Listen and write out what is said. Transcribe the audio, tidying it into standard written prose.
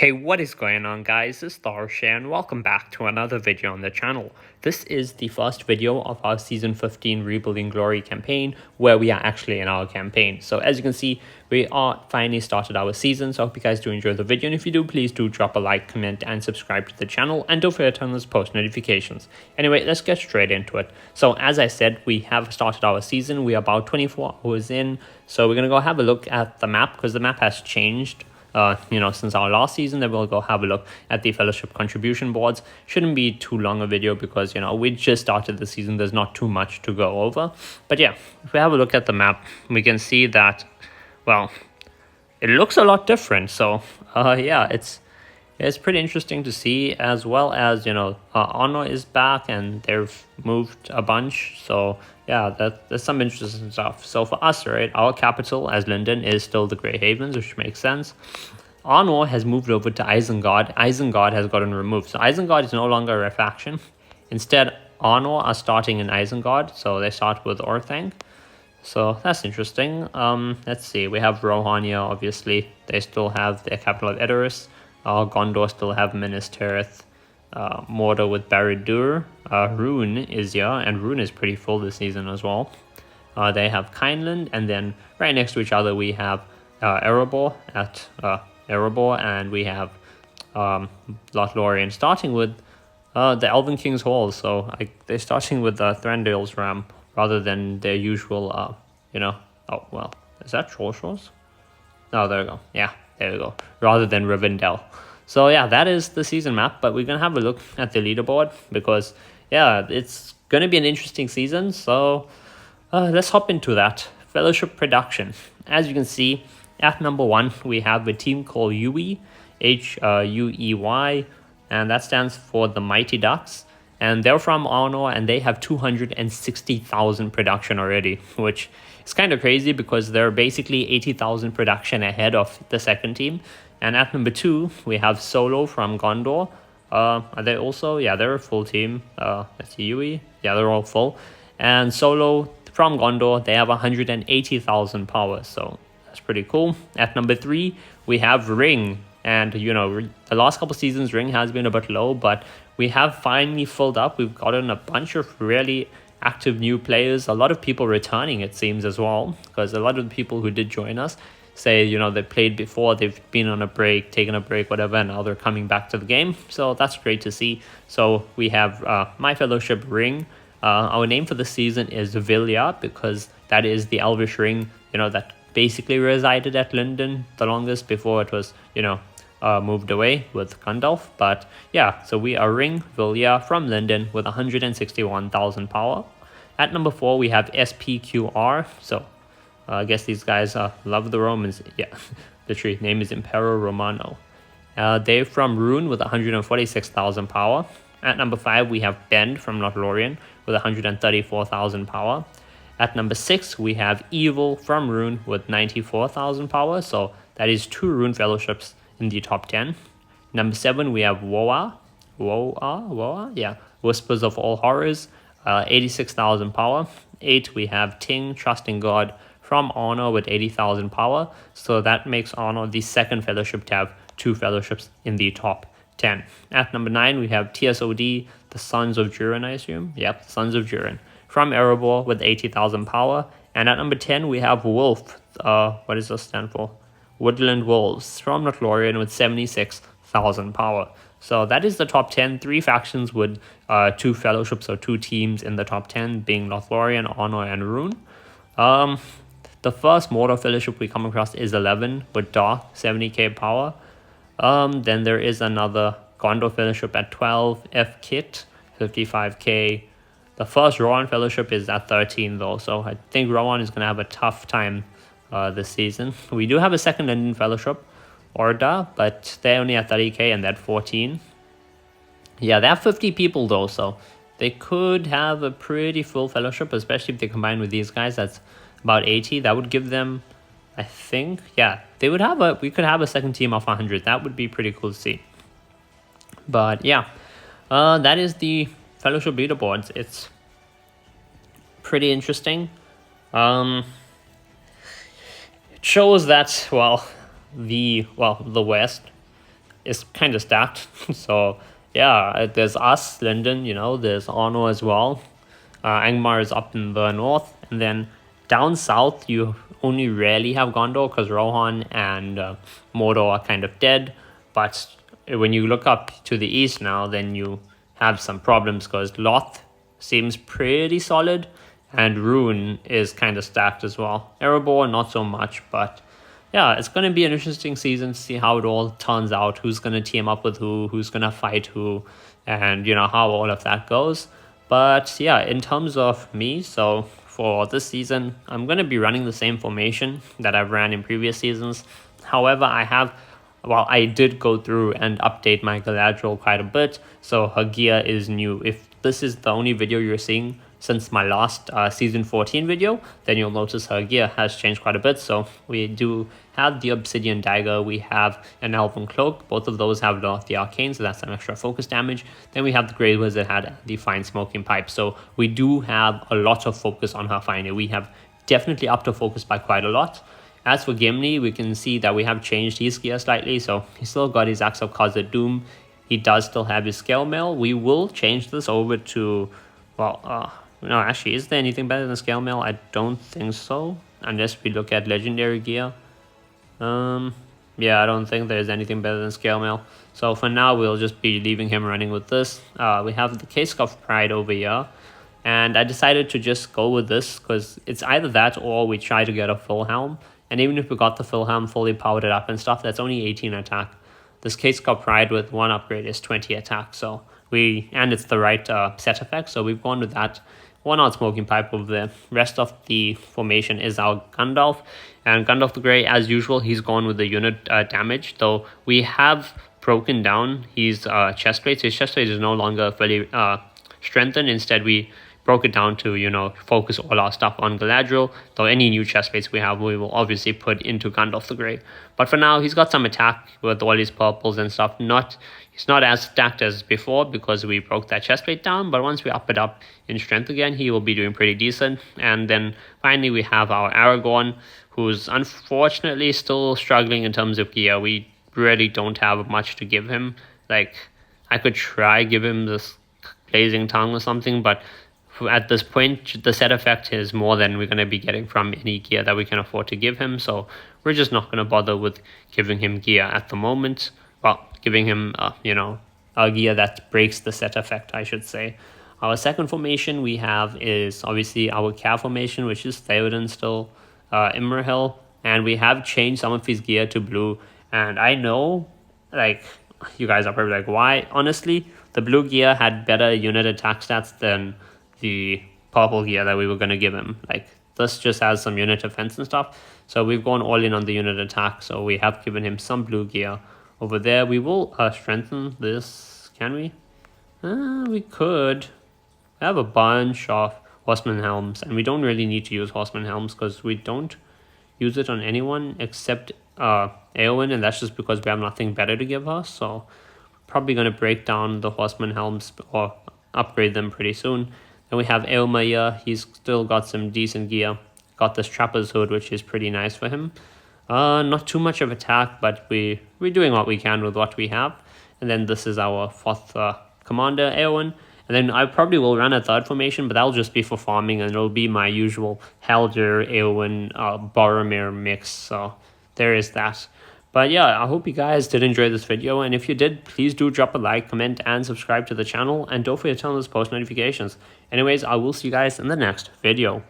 Hey, what is going on, guys? This is Tharshey and welcome back to another video on the channel. This is the first video of our Season 15 Rebuilding Glory campaign where we are actually in our campaign. So as you can see, we are finally started our season, so I hope you guys do enjoy the video, and if you do, please do drop a like, comment, and subscribe to the channel, and don't forget to turn on those post notifications. Anyway, let's get straight into it. So as I said, we have started our season. We are about 24 hours in, so we're going to go have a look at the map because the map has changed. Since our last season. Then we'll go have a look at the fellowship contribution boards. Shouldn't be too long a video because we just started the season. There's not too much to go over, but yeah, if we have a look at the map, we can see that, well, it looks a lot different. So yeah, it's pretty interesting to see, as well as Honor is back and they've moved a bunch. So yeah, there's some interesting stuff. So for us, right, our capital as Linden is still the Grey Havens, which makes sense. Honor has moved over to Isengard. Isengard has gotten removed, so Isengard is no longer a faction. Instead, Honor are starting in Isengard, so they start with Orthanc. So that's interesting. Let's see, we have Rohan here, obviously. They still have their capital of Edoras. Gondor still have Minas Tirith. Mordor with Barad-dûr. Rune is here, and Rune is pretty full this season as well. They have Kindland, and then right next to each other we have Erebor at Erebor, and we have LOTR, starting with the Elven King's Hall. So they're starting with Thranduil's Ram rather than their usual, oh, well, is that Trollshores? Oh, there we go. Yeah, there we go. Rather than Rivendell. So yeah, that is the season map, but we're going to have a look at the leaderboard because, yeah, it's going to be an interesting season. So let's hop into that. Fellowship production. As you can see, at number 1, we have a team called Huey, Huey, and that stands for the Mighty Ducks. And they're from Honor, and they have 260,000 production already, which is kind of crazy because they're basically 80,000 production ahead of the second team. And at number 2, we have Solo from Gondor. Are they also? Yeah, they're a full team. Let's see, Huey. Yeah, they're all full. And Solo from Gondor, they have 180,000 power, so that's pretty cool. At number 3, we have Ring. And, the last couple seasons, Ring has been a bit low, but we have finally filled up. We've gotten a bunch of really active new players. A lot of people returning, it seems, as well, because a lot of the people who did join us say, they played before, they've been on a break, taken a break, whatever, and now they're coming back to the game. So that's great to see. So we have My Fellowship Ring. Our name for the season is Vilya because that is the Elvish ring, that basically resided at Linden the longest before it was, moved away with Gandalf. But yeah, so we are Ring Vilya from Linden with 161,000 power. At number 4, we have SPQR. So I guess these guys love the Romans. Yeah, literally, name is Impero Romano. They're from Rune with 146,000 power. At number 5, we have Bend from Lothlorien with 134,000 power. At number 6, we have Evil from Rune with 94,000 power. So that is 2 Rune Fellowships in the top 10. Number 7, we have Woa, yeah, Whispers of All Horrors, 86,000 power. 8, we have Ting, Trusting God from Honor with 80,000 power. So that makes Honor the second fellowship to have 2 fellowships in the top 10. At number 9, we have TSOD, the Sons of Durin, I assume. Yep, Sons of Durin from Erebor with 80,000 power. And at number 10, we have Wolf. What does this stand for? Woodland Wolves from Lothlorien with 76,000 power. So that is the top 10. 3 factions with 2 fellowships or 2 teams in the top 10, being Lothlorien, Honor, and Rune. The first Mordor Fellowship we come across is 11 with Dark, 70k power. Then there is another Gondor Fellowship at 12, F-Kit, 55k. The first Rohan Fellowship is at 13 though, so I think Rohan is going to have a tough time this season. We do have a second Linden Fellowship, Orda, but they're only at 30k and they're at 14. Yeah, they have 50 people though, so they could have a pretty full fellowship, especially if they combine with these guys. That's about 80. That would give them, I think, yeah, we could have a second team of 100. That would be pretty cool to see. But yeah, that is the fellowship leaderboards. It's pretty interesting. It shows that, well, the West is kind of stacked. So yeah, there's us, Linden, you know, there's Arno as well. Angmar is up in the north, and then down south you only rarely have Gondor because Rohan and Mordor are kind of dead. But when you look up to the east now, then you have some problems because Loth seems pretty solid, and Rune is kind of stacked as well. Erebor, not so much, but yeah, it's going to be an interesting season to see how it all turns out, who's going to team up with who's going to fight who, and you know how all of that goes. But yeah, in terms of me, so for this season, I'm going to be running the same formation that I've ran in previous seasons. However, I did go through and update my Galadriel quite a bit, so her gear is new. If this is the only video you're seeing since my last season 14 video, then you'll notice her gear has changed quite a bit. So we do have the Obsidian Dagger, we have an Elven Cloak, both of those have the Arcane, so that's some extra focus damage. Then we have the Grey Wizard had the Fine Smoking Pipe, so we do have a lot of focus on her finally. We have definitely upped her focus by quite a lot. As for Gimli, we can see that we have changed his gear slightly, so he's still got his Axe of Khazad Doom. He does still have his Scale Mail. We will change this over to, well, no, actually, is there anything better than Scale Mail? I don't think so, unless we look at Legendary gear. Yeah, I don't think there's anything better than Scale Mail. So for now, we'll just be leaving him running with this. We have the Case of Pride over here. And I decided to just go with this because it's either that or we try to get a full helm. And even if we got the full helm fully powered up and stuff, that's only 18 attack. This Case of Pride with one upgrade is 20 attack. So and it's the right set effect. So we've gone with that. One out Smoking Pipe over there. Rest of the formation is our Gandalf. And Gandalf the Grey, as usual, he's gone with the unit damage. Though we have broken down his chest plate. His chest plate is no longer fully strengthened. Instead, we broke it down to, you know, focus all our stuff on Galadriel. Though any new chest plates we have, we will obviously put into Gandalf the Grey. But for now, he's got some attack with all his purples and stuff. He's not as stacked as before because we broke that chest plate down, but once we up it up in strength again, he will be doing pretty decent. And then finally we have our Aragorn, who's unfortunately still struggling in terms of gear. We really don't have much to give him. Like, I could try give him this Blazing Tongue or something, but at this point, the set effect is more than we're going to be getting from any gear that we can afford to give him. So we're just not going to bother with giving him gear at the moment. Well, giving him, a gear that breaks the set effect, I should say. Our second formation we have is obviously our Cav formation, which is Theoden still, Imrahil. And we have changed some of his gear to blue. And I know, like, you guys are probably like, why? Honestly, the blue gear had better unit attack stats than the purple gear that we were going to give him. Like, this just has some unit defense and stuff. So we've gone all in on the unit attack. So we have given him some blue gear. Over there, we will strengthen this. Can we? We could. I have a bunch of Horseman Helms, and we don't really need to use Horseman Helms because we don't use it on anyone except Eowyn, and that's just because we have nothing better to give her. So probably going to break down the Horseman Helms or upgrade them pretty soon. Then we have Eomer here. He's still got some decent gear. Got this Trapper's Hood, which is pretty nice for him. Not too much of attack, but we're doing what we can with what we have. And then this is our fourth commander, Eowyn. And then I probably will run a third formation, but that'll just be for farming, and it'll be my usual Haldir, Eowyn, Boromir mix. So there is that. But yeah, I hope you guys did enjoy this video, and if you did, please do drop a like, comment, and subscribe to the channel, and don't forget to turn on those post notifications. Anyways, I will see you guys in the next video.